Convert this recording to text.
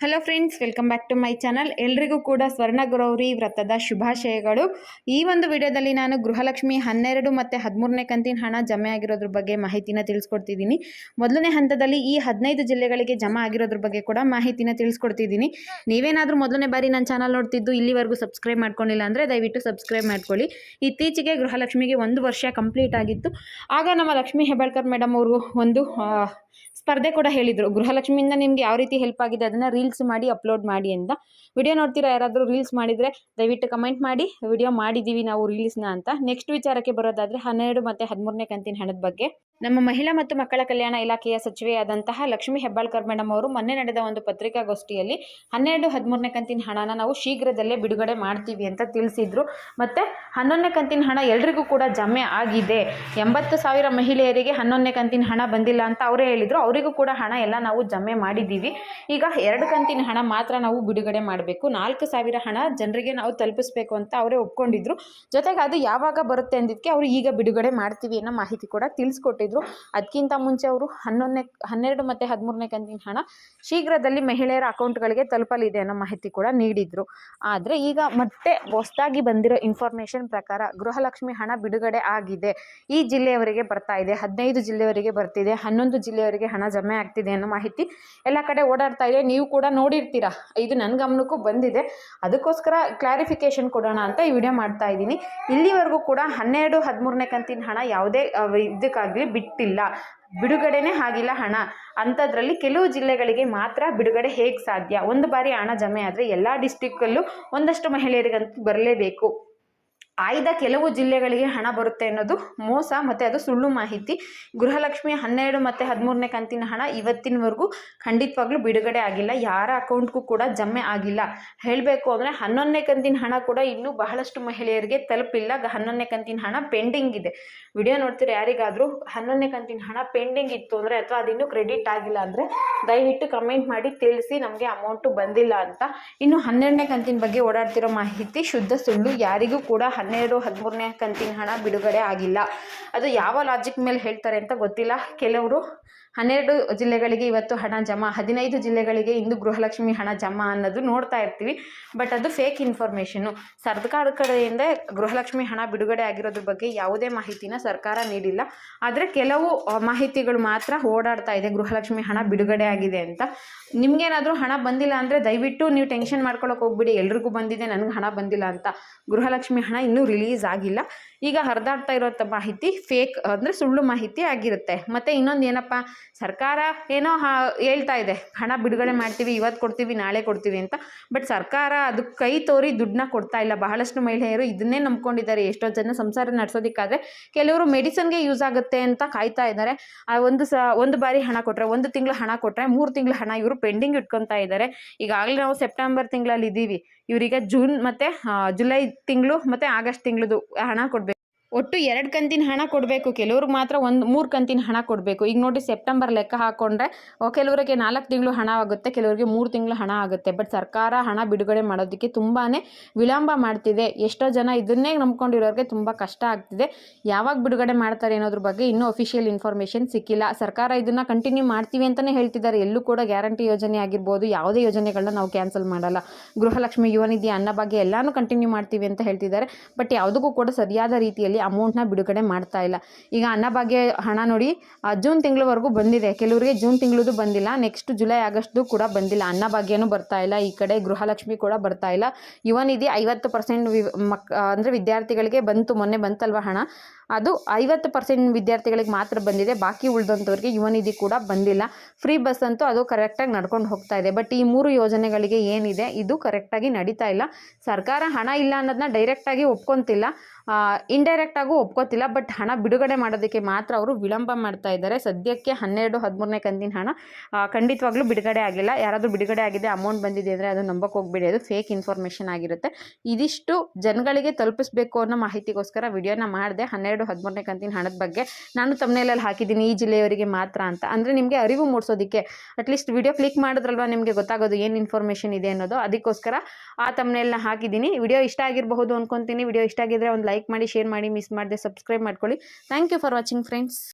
Hello friends, welcome back to my channel. ಎಲ್ರಿಗೂ ಕೂಡ ಸ್ವರ್ಣ ಗೌರಿ ವ್ರತದ ಶುಭಾಶಯಗಳು. ಈ ಒಂದು ವಿಡಿಯೋದಲ್ಲಿ ನಾನು ಗೃಹಲಕ್ಷ್ಮಿ 12 ಮತ್ತು 13ನೇ ಕಂತಿನ ಹಣ ಜಮೆ ಆಗಿರೋದ್ರ ಬಗ್ಗೆ ಮಾಹಿತಿನ ತಿಳಿಸ್ಕೊಡ್ತಿದ್ದೀನಿ. ಮೊದಲನೇ ಹಂತದಲ್ಲಿ ಈ 15 ಜಿಲ್ಲೆಗಳಿಗೆ ಜಮಾ ಆಗಿರೋದ್ರ ಬಗ್ಗೆ ಕೂಡ ಮಾಹಿತಿನ ತಿಳಿಸ್ಕೊಡ್ತಿದ್ದೀನಿ. ನೀವೇನಾದರೂ ಮೊದಲನೇ ಬಾರಿ ನನ್ನ ಚಾನಲ್ ನೋಡ್ತಿದ್ದು ಇಲ್ಲಿವರೆಗೂ ಸಬ್ಸ್ಕ್ರೈಬ್ ಮಾಡ್ಕೊಂಡಿಲ್ಲ ಅಂದರೆ ದಯವಿಟ್ಟು ಸಬ್ಸ್ಕ್ರೈಬ್ ಮಾಡ್ಕೊಳ್ಳಿ. ಇತ್ತೀಚೆಗೆ ಗೃಹಲಕ್ಷ್ಮಿಗೆ 1 ವರ್ಷ ಕಂಪ್ಲೀಟ್ ಆಗಿತ್ತು. ಆಗ ನಮ್ಮ ಲಕ್ಷ್ಮೀ ಹೆಬ್ಬಾಳ್ಕರ್ ಮೇಡಮ್ ಅವರು ಒಂದು ಸ್ಪರ್ಧೆ ಕೂಡ ಹೇಳಿದರು, ಗೃಹಲಕ್ಷ್ಮಿಯಿಂದ ನಿಮಗೆ ಯಾವ ರೀತಿ ಹೆಲ್ಪ್ ಆಗಿದೆ ಅದನ್ನು ರೀಲ್ಸ್ ಮಾಡಿ ಅಪ್ಲೋಡ್ ಮಾಡಿ ಅಂತ. ವಿಡಿಯೋ ನೋಡ್ತೀರಾ? ಯಾರಾದರೂ ರೀಲ್ಸ್ ಮಾಡಿದರೆ ದಯವಿಟ್ಟು ಕಮೆಂಟ್ ಮಾಡಿ, ವಿಡಿಯೋ ಮಾಡಿದ್ದೀವಿ ನಾವು ರೀಲ್ಸ್ನ ಅಂತ. ನೆಕ್ಸ್ಟ್ ವಿಚಾರಕ್ಕೆ ಬರೋದಾದರೆ 12 ಮತ್ತು 13ನೇ ಕಂತಿನ ಹಣದ ಬಗ್ಗೆ ನಮ್ಮ ಮಹಿಳಾ ಮತ್ತು ಮಕ್ಕಳ ಕಲ್ಯಾಣ ಇಲಾಖೆಯ ಸಚಿವೆಯಾದಂತಹ ಲಕ್ಷ್ಮೀ ಹೆಬ್ಬಾಳ್ಕರ್ ಮೇಡಮ್ ಅವರು ಮೊನ್ನೆ ನಡೆದ ಒಂದು ಪತ್ರಿಕಾಗೋಷ್ಠಿಯಲ್ಲಿ 12, 13ನೇ ಕಂತಿನ ಹಣನ ನಾವು ಶೀಘ್ರದಲ್ಲೇ ಬಿಡುಗಡೆ ಮಾಡ್ತೀವಿ ಅಂತ ತಿಳಿಸಿದ್ರು. ಮತ್ತು 11ನೇ ಕಂತಿನ ಹಣ ಎಲ್ರಿಗೂ ಕೂಡ ಜಮೆ ಆಗಿದೆ. 80,000 ಮಹಿಳೆಯರಿಗೆ 11ನೇ ಕಂತಿನ ಹಣ ಬಂದಿಲ್ಲ ಅಂತ ಅವರೇ ಹೇಳಿದರು. ಅವರಿಗೂ ಕೂಡ ಹಣ ಎಲ್ಲ ನಾವು ಜಮೆ ಮಾಡಿದ್ದೀವಿ. ಈಗ 2 ಕಂತಿನ ಹಣ ಮಾತ್ರ ನಾವು ಬಿಡುಗಡೆ ಮಾಡಬೇಕು. 4,000 ಹಣ ಜನರಿಗೆ ನಾವು ತಲುಪಿಸ್ಬೇಕು ಅಂತ ಅವರೇ ಒಪ್ಕೊಂಡಿದ್ರು. ಜೊತೆಗೆ ಅದು ಯಾವಾಗ ಬರುತ್ತೆ ಅಂದಿದ್ದಕ್ಕೆ ಅವರು ಈಗ ಬಿಡುಗಡೆ ಮಾಡ್ತೀವಿ ಅನ್ನೋ ಮಾಹಿತಿ ಕೂಡ ತಿಳಿಸ್ಕೊಟ್ಟಿದ್ರು. ಅದಕ್ಕಿಂತ ಮುಂಚೆ ಅವರು 12 ಮತ್ತು 13ನೇ ಕಂತಿನ ಹಣ ಶೀಘ್ರದಲ್ಲಿ ಮಹಿಳೆಯರ ಅಕೌಂಟ್ಗಳಿಗೆ ತಲುಪಲಿದೆ ಅನ್ನೋ ಮಾಹಿತಿ ಕೂಡ ನೀಡಿದ್ರು. ಆದರೆ ಈಗ ಮತ್ತೆ ಹೊಸದಾಗಿ ಬಂದಿರೋ ಇನ್ಫಾರ್ಮೇಷನ್ ಪ್ರಕಾರ ಗೃಹಲಕ್ಷ್ಮಿ ಹಣ ಬಿಡುಗಡೆ ಆಗಿದೆ. ಈ ಜಿಲ್ಲೆಯವರಿಗೆ ಬರ್ತಾ ಇದೆ, 15 ಜಿಲ್ಲೆಯವರಿಗೆ ಬರ್ತಿದೆ, 11 ಜಿಲ್ಲೆಯವರಿಗೆ ಹಣ ಜಮೆ ಆಗ್ತಿದೆ ಅನ್ನೋ ಮಾಹಿತಿ ಎಲ್ಲ ಕಡೆ ಓಡಾಡ್ತಾ ಇದೆ. ನೀವು ಕೂಡ ನೋಡಿರ್ತೀರಾ. ಇದು ನನ್ನ ಗಮನಕ್ಕೂ ಬಂದಿದೆ. ಅದಕ್ಕೋಸ್ಕರ ಕ್ಲಾರಿಫಿಕೇಶನ್ ಕೊಡೋಣ ಅಂತ ಈ ವಿಡಿಯೋ ಮಾಡ್ತಾ ಇದ್ದೀನಿ. ಇಲ್ಲಿವರೆಗೂ ಕೂಡ 12, 13ನೇ ಕಂತಿನ ಹಣ ಯಾವುದೇ ಇದಕ್ಕಾಗಲಿ ಬಿಟ್ಟಿಲ್ಲ, ಬಿಡುಗಡೆನೇ ಆಗಿಲ್ಲ ಹಣ. ಅಂಥದ್ರಲ್ಲಿ ಕೆಲವು ಜಿಲ್ಲೆಗಳಿಗೆ ಮಾತ್ರ ಬಿಡುಗಡೆ ಹೇಗೆ ಸಾಧ್ಯ? ಒಂದು ಬಾರಿ ಹಣ ಜಮೆ ಆದರೆ ಎಲ್ಲ ಡಿಸ್ಟಿಕ್ಕಲ್ಲೂ ಒಂದಷ್ಟು ಮಹಿಳೆಯರಿಗಂತೂ ಬರಲೇಬೇಕು. ಆಯ್ದ ಕೆಲವು ಜಿಲ್ಲೆಗಳಿಗೆ ಹಣ ಬರುತ್ತೆ ಅನ್ನೋದು ಮೋಸ ಮತ್ತು ಅದು ಸುಳ್ಳು ಮಾಹಿತಿ. ಗೃಹಲಕ್ಷ್ಮಿ 12 ಮತ್ತು 13ನೇ ಕಂತಿನ ಹಣ ಇವತ್ತಿನವರೆಗೂ ಖಂಡಿತವಾಗ್ಲೂ ಬಿಡುಗಡೆ ಆಗಿಲ್ಲ. ಯಾರ ಅಕೌಂಟ್ಗೂ ಕೂಡ ಜಮೆ ಆಗಿಲ್ಲ. ಹೇಳಬೇಕು ಅಂದರೆ 11ನೇ ಕಂತಿನ ಹಣ ಕೂಡ ಇನ್ನೂ ಬಹಳಷ್ಟು ಮಹಿಳೆಯರಿಗೆ ತಲುಪಿಲ್ಲ. 11ನೇ ಕಂತಿನ ಹಣ ಪೆಂಡಿಂಗ್ ಇದೆ. ವಿಡಿಯೋ ನೋಡ್ತೀರಾ? ಯಾರಿಗಾದರೂ 11ನೇ ಕಂತಿನ ಹಣ ಪೆಂಡಿಂಗ್ ಇತ್ತು ಅಂದರೆ ಅಥವಾ ಅದಿನ್ನೂ ಕ್ರೆಡಿಟ್ ಆಗಿಲ್ಲ ಅಂದರೆ ದಯವಿಟ್ಟು ಕಮೆಂಟ್ ಮಾಡಿ ತಿಳಿಸಿ ನಮಗೆ ಅಮೌಂಟು ಬಂದಿಲ್ಲ ಅಂತ. ಇನ್ನು 12ನೇ ಕಂತಿನ ಬಗ್ಗೆ ಓಡಾಡ್ತಿರೋ ಮಾಹಿತಿ ಶುದ್ಧ ಸುಳ್ಳು. ಯಾರಿಗೂ ಕೂಡ 12, 13ನೇ ಕಂತಿನ ಹಣ ಬಿಡುಗಡೆ ಆಗಿಲ್ಲ. ಅದು ಯಾವ ಲಾಜಿಕ್ ಮೇಲೆ ಹೇಳ್ತಾರೆ ಅಂತ ಗೊತ್ತಿಲ್ಲ. ಕೆಲವರು 12 ಜಿಲ್ಲೆಗಳಿಗೆ ಇವತ್ತು ಹಣ ಜಮಾ, 15 ಜಿಲ್ಲೆಗಳಿಗೆ ಇಂದು ಗೃಹಲಕ್ಷ್ಮಿ ಹಣ ಜಮಾ ಅನ್ನೋದು ನೋಡ್ತಾ ಇರ್ತೀವಿ. ಬಟ್ ಅದು ಫೇಕ್ ಇನ್ಫಾರ್ಮೇಷನು. ಸರ್ಕಾರದ ಕಡೆಯಿಂದ ಗೃಹಲಕ್ಷ್ಮಿ ಹಣ ಬಿಡುಗಡೆ ಆಗಿರೋದ್ರ ಬಗ್ಗೆ ಯಾವುದೇ ಮಾಹಿತಿನ ಸರ್ಕಾರ ನೀಡಿಲ್ಲ. ಆದರೆ ಕೆಲವು ಮಾಹಿತಿಗಳು ಮಾತ್ರ ಓಡಾಡ್ತಾ ಇದೆ, ಗೃಹಲಕ್ಷ್ಮಿ ಹಣ ಬಿಡುಗಡೆ ಆಗಿದೆ ಅಂತ. ನಿಮಗೇನಾದರೂ ಹಣ ಬಂದಿಲ್ಲ ಅಂದರೆ ದಯವಿಟ್ಟು ನೀವು ಟೆನ್ಷನ್ ಮಾಡ್ಕೊಳ್ಳೋಕೆ ಹೋಗ್ಬಿಡಿ, ಎಲ್ರಿಗೂ ಬಂದಿದೆ ನನಗೆ ಹಣ ಬಂದಿಲ್ಲ ಅಂತ. ಗೃಹಲಕ್ಷ್ಮಿ ಹಣ ಇನ್ನೂ ರಿಲೀಸ್ ಆಗಿಲ್ಲ. ಈಗ ಹರಿದಾಡ್ತಾ ಇರೋಂಥ ಮಾಹಿತಿ ಫೇಕ್ ಅಂದರೆ ಸುಳ್ಳು ಮಾಹಿತಿ ಆಗಿರುತ್ತೆ. ಮತ್ತು ಇನ್ನೊಂದು ಏನಪ್ಪ, ಸರ್ಕಾರ ಏನೋ ಹೇಳ್ತಾ ಇದೆ ಹಣ ಬಿಡುಗಡೆ ಮಾಡ್ತೀವಿ, ಇವತ್ತು ಕೊಡ್ತೀವಿ, ನಾಳೆ ಕೊಡ್ತೀವಿ ಅಂತ. ಬಟ್ ಸರ್ಕಾರ ಅದಕ್ಕೆ ಕೈ ತೋರಿ ದುಡ್ಡನ್ನ ಕೊಡ್ತಾ ಇಲ್ಲ. ಬಹಳಷ್ಟು ಮಹಿಳೆಯರು ಇದನ್ನೇ ನಂಬ್ಕೊಂಡಿದ್ದಾರೆ. ಎಷ್ಟೋ ಜನ ಸಂಸಾರ ನಡೆಸೋದಕ್ಕಾದರೆ ಕೆಲವರು ಮೆಡಿಸನ್ಗೆ ಯೂಸ್ ಆಗುತ್ತೆ ಅಂತ ಕಾಯ್ತಾ ಇದ್ದಾರೆ. ಒಂದು ಬಾರಿ ಹಣ ಕೊಟ್ಟರೆ, 1 ತಿಂಗಳು ಹಣ ಕೊಟ್ಟರೆ 3 ತಿಂಗಳು ಹಣ ಇವರು ಪೆಂಡಿಂಗ್ ಇಟ್ಕೊತಾ ಇದ್ದಾರೆ. ಈಗಾಗಲೇ ನಾವು ಸೆಪ್ಟೆಂಬರ್ ತಿಂಗಳಲ್ಲಿ ಇದ್ದೀವಿ. ಇವರಿಗೆ ಜೂನ್ ಮತ್ತು ಜುಲೈ ತಿಂಗಳು ಮತ್ತು ಆಗಸ್ಟ್ ತಿಂಗಳದು ಹಣ ಕೊಡಬೇಕು. ಒಟ್ಟು 2 ಕಂತಿನ ಹಣ ಕೊಡಬೇಕು. ಕೆಲವ್ರಿಗೆ ಮಾತ್ರ 3 ಕಂತಿನ ಹಣ ಕೊಡಬೇಕು. ಈಗ ನೋಡಿ, ಸೆಪ್ಟೆಂಬರ್ ಲೆಕ್ಕ ಹಾಕ್ಕೊಂಡ್ರೆ ಕೆಲವರಿಗೆ 4 ತಿಂಗಳು ಹಣ ಆಗುತ್ತೆ, ಕೆಲವರಿಗೆ 3 ತಿಂಗಳು ಹಣ ಆಗುತ್ತೆ. ಬಟ್ ಸರ್ಕಾರ ಹಣ ಬಿಡುಗಡೆ ಮಾಡೋದಕ್ಕೆ ತುಂಬಾ ವಿಳಂಬ ಮಾಡ್ತಿದೆ. ಎಷ್ಟೋ ಜನ ಇದನ್ನೇ ನಂಬ್ಕೊಂಡಿರೋರಿಗೆ ತುಂಬ ಕಷ್ಟ ಆಗ್ತಿದೆ. ಯಾವಾಗ ಬಿಡುಗಡೆ ಮಾಡ್ತಾರೆ ಅನ್ನೋದ್ರ ಬಗ್ಗೆ ಇನ್ನೂ ಅಫಿಷಿಯಲ್ ಇನ್ಫಾರ್ಮೇಷನ್ ಸಿಕ್ಕಿಲ್ಲ. ಸರ್ಕಾರ ಇದನ್ನು ಕಂಟಿನ್ಯೂ ಮಾಡ್ತೀವಿ ಅಂತಲೇ ಹೇಳ್ತಿದ್ದಾರೆ. ಎಲ್ಲೂ ಕೂಡ ಗ್ಯಾರಂಟಿ ಯೋಜನೆ ಆಗಿರ್ಬೋದು, ಯಾವುದೇ ಯೋಜನೆಗಳನ್ನ ನಾವು ಕ್ಯಾನ್ಸಲ್ ಮಾಡಲ್ಲ. ಗೃಹಲಕ್ಷ್ಮಿ, ಯುವ ನಿಧಿ, ಅನ್ನಭಾಗ್ಯ ಎಲ್ಲನೂ ಕಂಟಿನ್ಯೂ ಮಾಡ್ತೀವಿ ಅಂತ ಹೇಳ್ತಿದ್ದಾರೆ. ಬಟ್ ಯಾವುದಕ್ಕೂ ಕೂಡ ಸರಿಯಾದ ರೀತಿಯಲ್ಲಿ ಅಮೌಂಟ್ನ ಬಿಡುಗಡೆ ಮಾಡ್ತಾ ಇಲ್ಲ. ಈಗ ಅನ್ನಭಾಗ್ಯ ಹಣ ನೋಡಿ, ಜೂನ್ ತಿಂಗಳವರೆಗೂ ಬಂದಿದೆ, ಕೆಲವರಿಗೆ ಜೂನ್ ತಿಂಗಳದು ಬಂದಿಲ್ಲ. ನೆಕ್ಸ್ಟ್ ಜುಲೈ ಆಗಸ್ಟ್ದು ಕೂಡ ಬಂದಿಲ್ಲ. ಅನ್ನಭಾಗ್ಯನೂ ಬರ್ತಾ ಇಲ್ಲ. ಈ ಕಡೆ ಗೃಹಲಕ್ಷ್ಮಿ ಕೂಡ ಬರ್ತಾ ಇಲ್ಲ. ಯುವ ನಿಧಿ 50% ಅಂದರೆ ವಿದ್ಯಾರ್ಥಿಗಳಿಗೆ ಬಂತು, ಮೊನ್ನೆ ಬಂತಲ್ವ ಹಣ, ಅದು 50% ವಿದ್ಯಾರ್ಥಿಗಳಿಗೆ ಮಾತ್ರ ಬಂದಿದೆ. ಬಾಕಿ ಉಳಿದಂಥವ್ರಿಗೆ ಯುವ ನಿಧಿ ಕೂಡ ಬಂದಿಲ್ಲ. ಫ್ರೀ ಬಸ್ ಅಂತೂ ಅದು ಕರೆಕ್ಟಾಗಿ ನಡ್ಕೊಂಡು ಹೋಗ್ತಾ ಇದೆ. ಬಟ್ ಈ 3 ಯೋಜನೆಗಳಿಗೆ ಏನಿದೆ ಇದು ಕರೆಕ್ಟಾಗಿ ನಡೀತಾ ಇಲ್ಲ. ಸರ್ಕಾರ ಹಣ ಇಲ್ಲ ಅನ್ನೋದನ್ನ ಡೈರೆಕ್ಟಾಗಿ ಒಪ್ಕೊತಿಲ್ಲ, ಇಂಡೈರೆಕ್ಟಾಗೂ ಒಪ್ಕೋತಿಲ್ಲ. ಬಟ್ ಹಣ ಬಿಡುಗಡೆ ಮಾಡೋದಕ್ಕೆ ಮಾತ್ರ ಅವರು ವಿಳಂಬ ಮಾಡ್ತಾ ಇದ್ದಾರೆ. ಸದ್ಯಕ್ಕೆ 12, 13ನೇ ಕಂತಿನ ಹಣ ಖಂಡಿತವಾಗ್ಲೂ ಬಿಡುಗಡೆ ಆಗಿಲ್ಲ. ಯಾರಾದರೂ ಬಿಡುಗಡೆ ಆಗಿದೆ, ಅಮೌಂಟ್ ಬಂದಿದೆ ಅಂದರೆ ಅದು ನಂಬಕ್ಕೆ ಹೋಗ್ಬೇಡಿ, ಅದು ಫೇಕ್ ಇನ್ಫಾರ್ಮೇಷನ್ ಆಗಿರುತ್ತೆ. ಇದಿಷ್ಟು ಜನಗಳಿಗೆ ತಲುಪಿಸ್ಬೇಕು ಅನ್ನೋ ಮಾಹಿತಿಗೋಸ್ಕರ ವಿಡಿಯೋನ ಮಾಡಿದೆ. 12, 13ನೇ ಕಂತಿನ ಹಣದ ಬಗ್ಗೆ ನಾನು ತಮ್ನೇಲಲ್ಲಿ ಹಾಕಿದ್ದೀನಿ, ಈ ಜಿಲ್ಲೆಯವರಿಗೆ ಮಾತ್ರ ಅಂತ. ಅಂದರೆ ನಿಮಗೆ ಅರಿವು ಮೂಡಿಸೋದಕ್ಕೆ, ಅಟ್ಲೀಸ್ಟ್ ವಿಡಿಯೋ ಕ್ಲಿಕ್ ಮಾಡಿದ್ರಲ್ವ ನಿಮಗೆ ಗೊತ್ತಾಗೋದು ಏನು ಇನ್ಫಾರ್ಮೇಷನ್ ಇದೆ ಅನ್ನೋದು. ಅದಕ್ಕೋಸ್ಕರ ಆ ತಮ್ನೇಲ್ನ ಹಾಕಿದ್ದೀನಿ. ವಿಡಿಯೋ ಇಷ್ಟ ಆಗಿರಬಹುದು ಅಂದ್ಕೊತೀನಿ. ವಿಡಿಯೋ ಇಷ್ಟ ಆಗಿದ್ರೆ ಒಂದು ಲೈಕ್ ಮಾಡಿ, ಶೇರ್ ಮಾಡಿ, ಮಿಸ್ ಮಾಡದೆ ಸಬ್ಸ್ಕ್ರೈಬ್ ಮಾಡ್ಕೊಳ್ಳಿ. Thank you for watching friends.